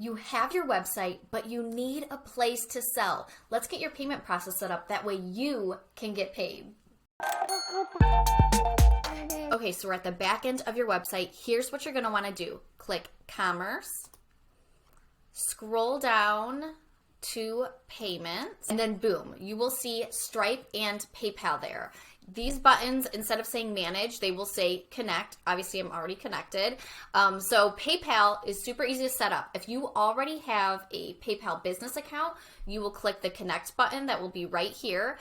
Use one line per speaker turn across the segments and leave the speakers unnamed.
You have your website, but you need a place to sell. Let's get your payment process set up. That way you can get paid. Okay, so we're at the back end of your website. Here's what you're going to want to do. Click Commerce, scroll down to Payments, and then boom, you will see Stripe and PayPal there. These buttons, instead of saying Manage, they will say Connect. Obviously, I'm already connected. So PayPal is super easy to set up. If you already have a PayPal business account, you will click the Connect button that will be right here.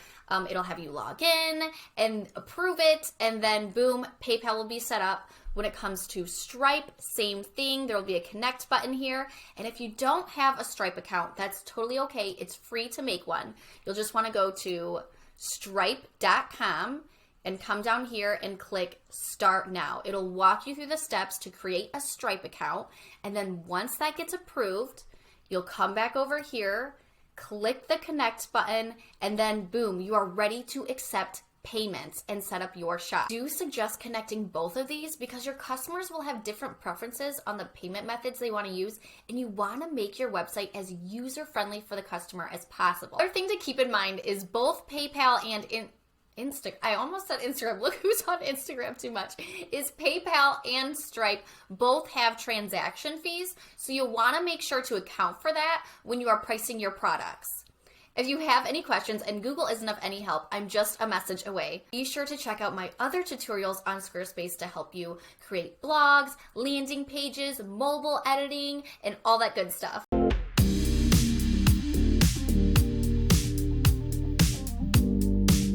It'll have you log in and approve it, and then boom, PayPal will be set up. When it comes to Stripe, same thing. There will be a Connect button here. And if you don't have a Stripe account, that's totally okay. It's free to make one. You'll just want to go to stripe.com and come down here and click Start Now. It'll walk you through the steps to create a Stripe account. And then once that gets approved, you'll come back over here, click the Connect button, and then boom, you are ready to accept payments and set up your shop. I do suggest connecting both of these because your customers will have different preferences on the payment methods they want to use, and you want to make your website as user-friendly for the customer as possible. Another thing to keep in mind is both PayPal and I almost said Instagram. Look who's on Instagram too much. Is PayPal and Stripe both have transaction fees, so you'll want to make sure to account for that when you are pricing your products. If you have any questions and Google isn't of any help, I'm just a message away. Be sure to check out my other tutorials on Squarespace to help you create blogs, landing pages, mobile editing, and all that good stuff.